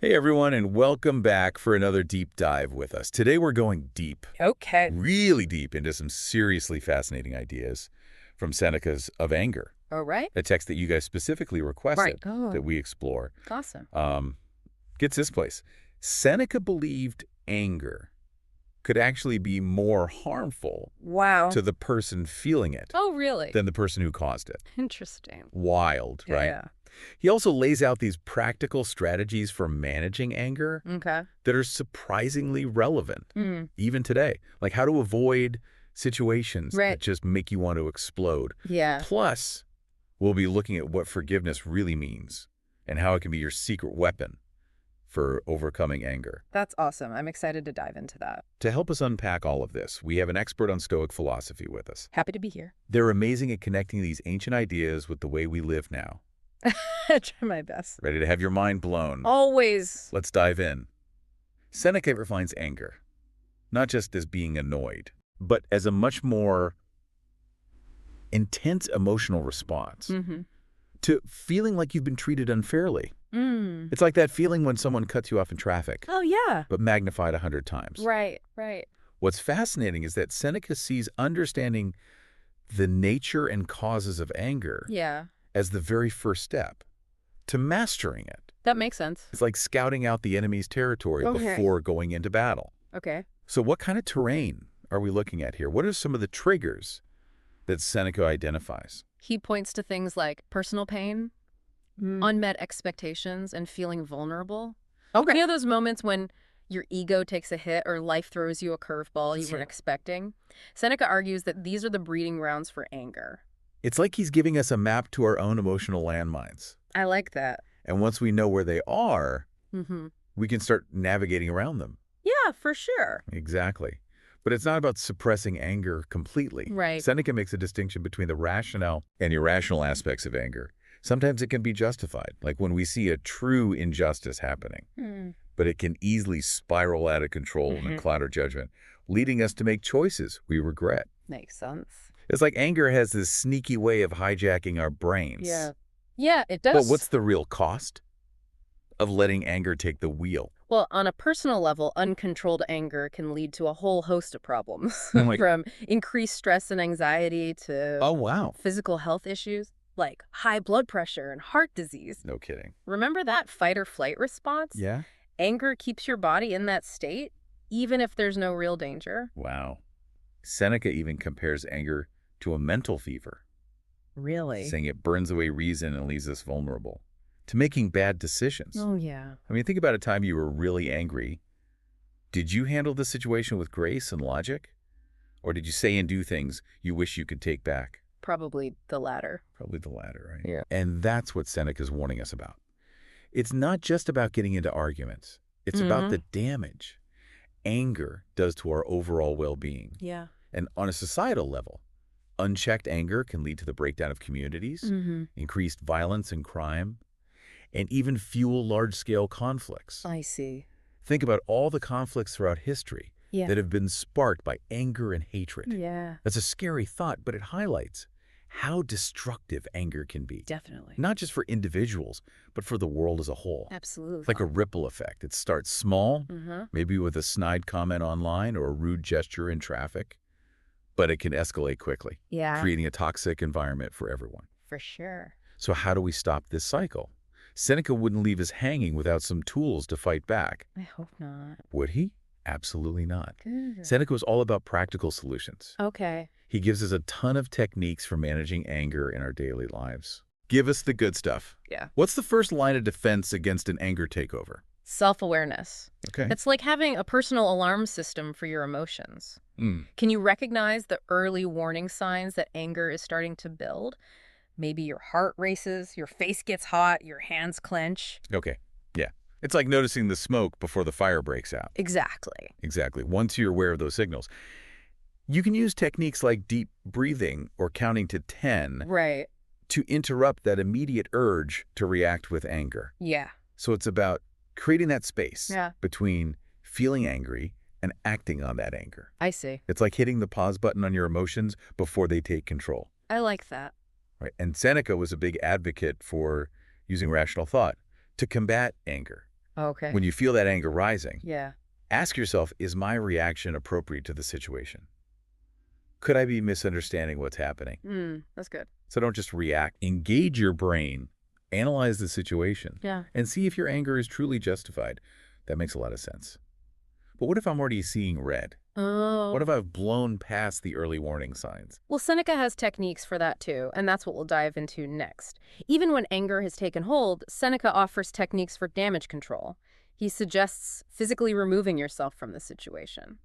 Hey everyone, and welcome back for another deep dive with us. Today we're going deep, Okay. really deep into some seriously fascinating ideas from Seneca's Of Anger, All right. a text that you guys specifically Right. requested Oh, that we explore. awesome. Gets this place. Seneca believed anger could actually be more harmful Wow. to the person feeling it Oh, really? than the person who caused it. Interesting. Wild, right? Yeah. He also lays out these practical strategies for managing anger Okay. that are surprisingly relevant, Mm. even today. Like how to avoid situations that Right. just make you want to explode. Yeah. Plus, we'll be looking at what forgiveness really means and how it can be your secret weapon for overcoming anger. That's awesome. I'm excited to dive into that. To help us unpack all of this, we have an expert on Stoic philosophy with us. Happy to be here. They're amazing at connecting these ancient ideas with the way we live now. I try my best. Ready to have your mind blown? Always. Let's dive in. Seneca defines anger, not just as being annoyed, but as a much more intense emotional response Mm-hmm. to feeling like you've been treated unfairly. Mm. It's like that feeling when someone cuts you off in traffic, Oh, yeah. but magnified 100 times. Right. Right. What's fascinating is that Seneca sees understanding the nature and causes of anger Yeah. as the very first step to mastering it. That makes sense. It's like scouting out the enemy's territory Okay. before going into battle. Okay. So what kind of terrain are we looking at here? What are some of the triggers that Seneca identifies? He points to things like personal pain, unmet expectations, and feeling vulnerable. You know those moments when your ego takes a hit or life throws you a curveball you Sure. weren't expecting? Seneca argues that these are the breeding grounds for anger. It's like he's giving us a map to our own emotional landmines. I like that. And once we know where they are, Mm-hmm. we can start navigating around them. Yeah, for sure. Exactly. But it's not about suppressing anger completely. Right. Seneca makes a distinction between the rational and irrational aspects of anger. Sometimes it can be justified, like when we see a true injustice happening. But it can easily spiral out of control in a cloud of judgment, leading us to make choices we regret. Makes sense. It's like anger has this sneaky way of hijacking our brains. Yeah, it But does. what's the real cost of letting anger take the wheel? Well, on a personal level, uncontrolled anger can lead to a whole host of problems, Like- from increased stress and anxiety to Oh, wow. physical health issues like high blood pressure and heart disease. No kidding. Remember that fight or flight response? Yeah? Anger keeps your body in that state, even if there's no real danger. Wow. Seneca even compares anger to a mental fever, Really? saying it burns away reason and leaves us vulnerable to making bad decisions. Oh, yeah. I mean, think about a time you were really angry. Did you handle the situation with grace and logic? Or did you say and do things you wish you could take back? Probably the latter. Probably the latter, right? Yeah. And that's what Seneca's warning us about. It's not just about getting into arguments. It's about the damage anger does to our overall well-being. Yeah. And on a societal level, unchecked anger can lead to the breakdown of communities, increased violence and crime, and even fuel large-scale conflicts. I see. Think about all the conflicts throughout history Yeah. that have been sparked by anger and hatred. Yeah, That's a scary thought, but it highlights how destructive anger can be. definitely. Not just for individuals, but for the world as a whole. Absolutely. It's like a ripple effect. It starts small, Mm-hmm. maybe with a snide comment online or a rude gesture in traffic, but it can escalate quickly, Yeah, creating a toxic environment for everyone. for sure. So how do we stop this cycle? Seneca wouldn't leave us hanging without some tools to fight back. I hope not. Would he? Absolutely not. Good. Seneca was all about practical solutions. Okay. He gives us a ton of techniques for managing anger in our daily lives. Give us the good stuff. Yeah. What's the first line of defense against an anger takeover? Self-awareness. Okay. It's like having a personal alarm system for your emotions. Can you recognize the early warning signs that anger is starting to build? Maybe your heart races, your face gets hot, your hands clench. Okay. Yeah. It's like noticing the smoke before the fire breaks out. Exactly. Exactly. Once you're aware of those signals, you can use techniques like deep breathing or counting to 10 Right. to interrupt that immediate urge to react with anger. Yeah. So it's about creating that space Yeah. between feeling angry and acting on that anger. I see. It's like hitting the pause button on your emotions before they take control. I like that. Right? And Seneca was a big advocate for using rational thought to combat anger. Okay. When you feel that anger rising, Yeah. ask yourself, is my reaction appropriate to the situation? Could I be misunderstanding what's happening? That's good. So don't just react. Engage your brain, analyze the situation, Yeah. and see if your anger is truly justified. That makes a lot of sense. But what if I'm already seeing red? Oh. What if I've blown past the early warning signs? Well, Seneca has techniques for that too, and that's what we'll dive into next. Even when anger has taken hold, Seneca offers techniques for damage control. He suggests physically removing yourself from the situation.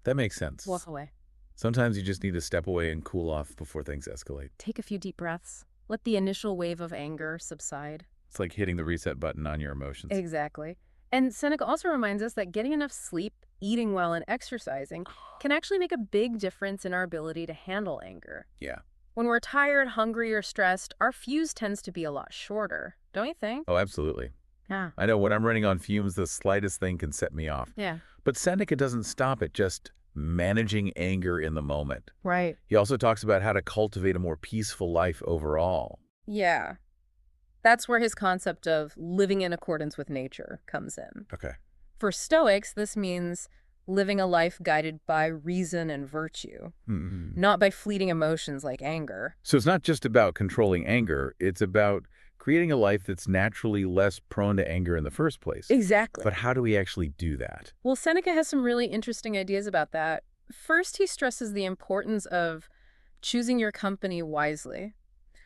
That makes sense. Walk away. Sometimes you just need to step away and cool off before things escalate. Take a few deep breaths. Let the initial wave of anger subside. It's like hitting the reset button on your emotions. Exactly. And Seneca also reminds us that getting enough sleep, eating well, and exercising can actually make a big difference in our ability to handle anger. Yeah. When we're tired, hungry, or stressed, our fuse tends to be a lot shorter, don't you think? Oh, absolutely. Yeah. I know when I'm running on fumes, the slightest thing can set me off. Yeah. But Seneca doesn't stop at just managing anger in the moment. Right. He also talks about how to cultivate a more peaceful life overall. Yeah. That's where his concept of living in accordance with nature comes in. Okay. For Stoics, this means living a life guided by reason and virtue, not by fleeting emotions like anger. So it's not just about controlling anger, it's about creating a life that's naturally less prone to anger in the first place. Exactly. But how do we actually do that? Well, Seneca has some really interesting ideas about that. First, he stresses the importance of choosing your company wisely.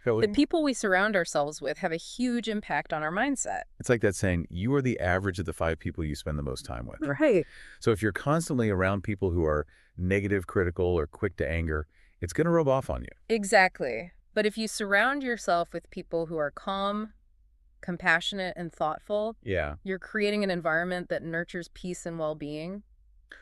The people we surround ourselves with have a huge impact on our mindset. It's like that saying, you are the average of the 5 people you spend the most time with. Right. So if you're constantly around people who are negative, critical, or quick to anger, it's going to rub off on you. Exactly. But if you surround yourself with people who are calm, compassionate, and thoughtful, you're creating an environment that nurtures peace and well-being.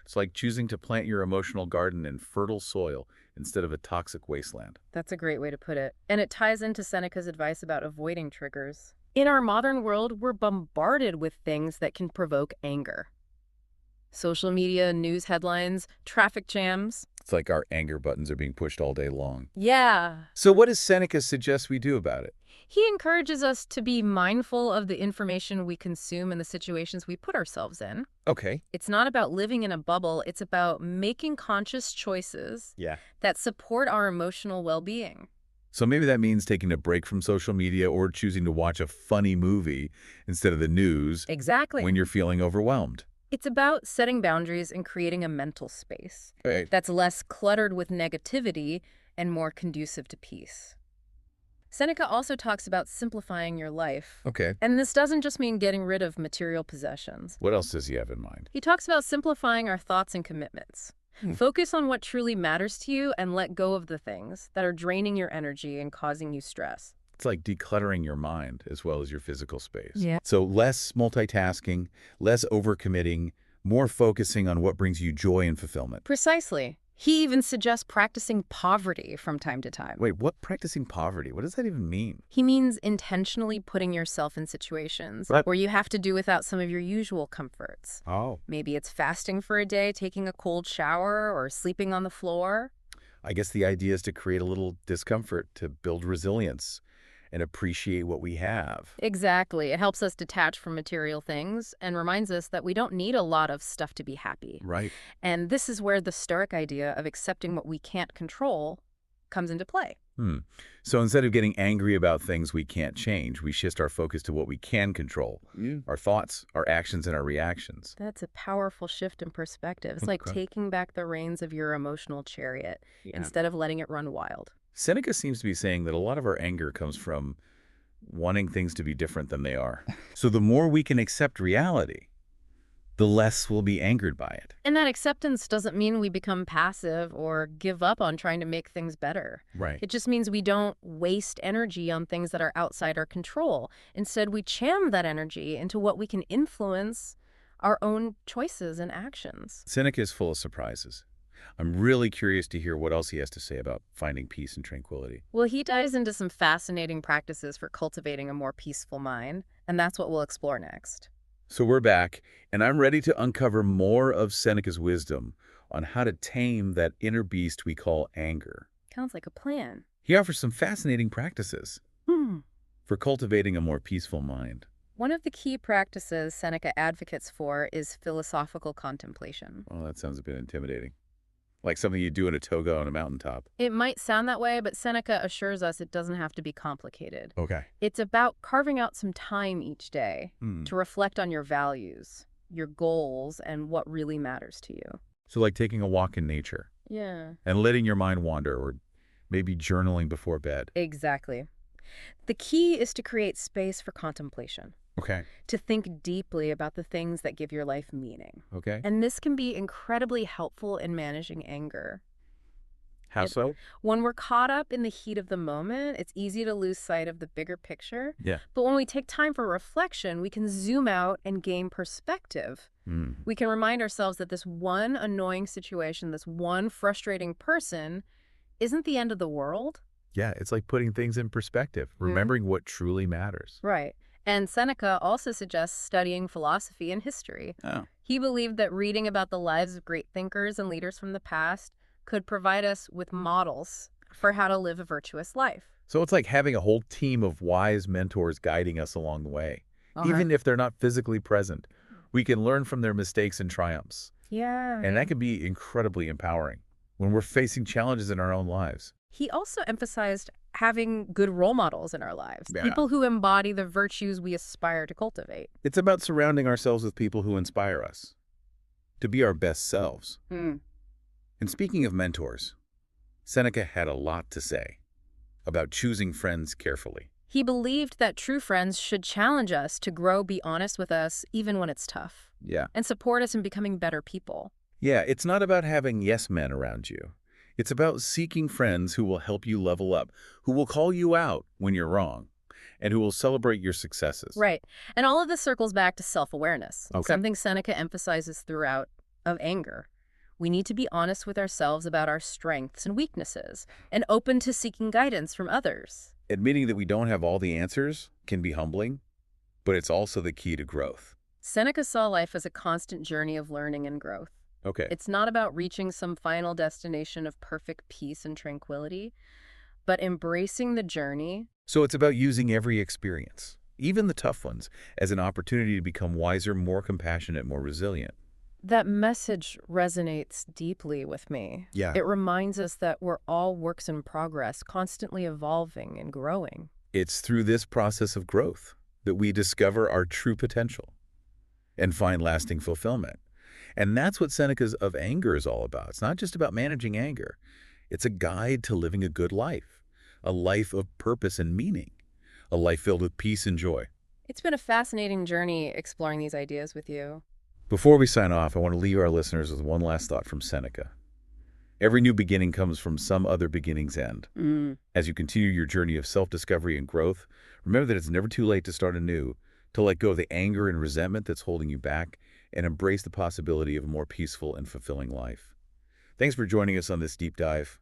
It's like choosing to plant your emotional garden in fertile soil instead of a toxic wasteland. That's a great way to put it. And it ties into Seneca's advice about avoiding triggers. In our modern world, we're bombarded with things that can provoke anger. Social media, news headlines, traffic jams. It's like our anger buttons are being pushed all day long. Yeah. So what does Seneca suggest we do about it? He encourages us to be mindful of the information we consume and the situations we put ourselves in. Okay. It's not about living in a bubble. It's about making conscious choices that support our emotional well-being. So maybe that means taking a break from social media or choosing to watch a funny movie instead of the news. Exactly. When you're feeling overwhelmed. It's about setting boundaries and creating a mental space that's less cluttered with negativity and more conducive to peace. Seneca also talks about simplifying your life. Okay. And this doesn't just mean getting rid of material possessions. What else does he have in mind? He talks about simplifying our thoughts and commitments. Focus on what truly matters to you and let go of the things that are draining your energy and causing you stress. It's like decluttering your mind as well as your physical space. Yeah. So less multitasking, less overcommitting, more focusing on what brings you joy and fulfillment. Precisely. He even suggests practicing poverty from time to time. Wait, what? Practicing poverty? What does that even mean? He means intentionally putting yourself in situations where you have to do without some of your usual comforts. Oh. Maybe it's fasting for a day, taking a cold shower, or sleeping on the floor. I guess the idea is to create a little discomfort to build resilience and appreciate what we have. Exactly. It helps us detach from material things and reminds us that we don't need a lot of stuff to be happy. Right. And this is where the Stoic idea of accepting what we can't control comes into play. So instead of getting angry about things we can't change, we shift our focus to what we can control. Our thoughts, our actions, and our reactions. That's a powerful shift in perspective. It's like taking back the reins of your emotional chariot instead of letting it run wild. Seneca seems to be saying that a lot of our anger comes from wanting things to be different than they are. So the more we can accept reality, the less we'll be angered by it. And that acceptance doesn't mean we become passive or give up on trying to make things better. Right. It just means we don't waste energy on things that are outside our control. Instead, we channel that energy into what we can influence, our own choices and actions. Seneca is full of surprises. I'm really curious to hear what else he has to say about finding peace and tranquility. Well, he dives into some fascinating practices for cultivating a more peaceful mind, and that's what we'll explore next. So we're back, and I'm ready to uncover more of Seneca's wisdom on how to tame that inner beast we call anger. Sounds like a plan. He offers some fascinating practices for cultivating a more peaceful mind. One of the key practices Seneca advocates for is philosophical contemplation. Well, that sounds a bit intimidating. Like something you do in a toga on a mountaintop. It might sound that way, but Seneca assures us it doesn't have to be complicated. Okay. It's about carving out some time each day to reflect on your values, your goals, and what really matters to you. So like taking a walk in nature. Yeah. And letting your mind wander, or maybe journaling before bed. Exactly. The key is to create space for contemplation, Okay. to think deeply about the things that give your life meaning. Okay. And this can be incredibly helpful in managing anger. How so? When we're caught up in the heat of the moment, it's easy to lose sight of the bigger picture. Yeah. But when we take time for reflection, we can zoom out and gain perspective. We can remind ourselves that this one annoying situation, this one frustrating person, isn't the end of the world. Yeah, it's like putting things in perspective, remembering what truly matters. Right. And Seneca also suggests studying philosophy and history. Oh. He believed that reading about the lives of great thinkers and leaders from the past could provide us with models for how to live a virtuous life. So it's like having a whole team of wise mentors guiding us along the way. Even if they're not physically present, we can learn from their mistakes and triumphs. Yeah. And that can be incredibly empowering when we're facing challenges in our own lives. He also emphasized having good role models in our lives, Yeah. people who embody the virtues we aspire to cultivate. It's about surrounding ourselves with people who inspire us to be our best selves. And speaking of mentors, Seneca had a lot to say about choosing friends carefully. He believed that true friends should challenge us to grow, be honest with us, even when it's tough, Yeah. and support us in becoming better people. Yeah, it's not about having yes men around you. It's about seeking friends who will help you level up, who will call you out when you're wrong, and who will celebrate your successes. Right. And all of this circles back to self-awareness, Okay. something Seneca emphasizes throughout of anger. We need to be honest with ourselves about our strengths and weaknesses, and open to seeking guidance from others. Admitting that we don't have all the answers can be humbling, but it's also the key to growth. Seneca saw life as a constant journey of learning and growth. Okay. It's not about reaching some final destination of perfect peace and tranquility, but embracing the journey. So it's about using every experience, even the tough ones, as an opportunity to become wiser, more compassionate, more resilient. That message resonates deeply with me. Yeah. It reminds us that we're all works in progress, constantly evolving and growing. It's through this process of growth that we discover our true potential and find lasting fulfillment. And that's what Seneca's Of Anger is all about. It's not just about managing anger. It's a guide to living a good life, a life of purpose and meaning, a life filled with peace and joy. It's been a fascinating journey exploring these ideas with you. Before we sign off, I want to leave our listeners with one last thought from Seneca. Every new beginning comes from some other beginning's end. As you continue your journey of self-discovery and growth, remember that it's never too late to start anew, to let go of the anger and resentment that's holding you back, and embrace the possibility of a more peaceful and fulfilling life. Thanks for joining us on this deep dive.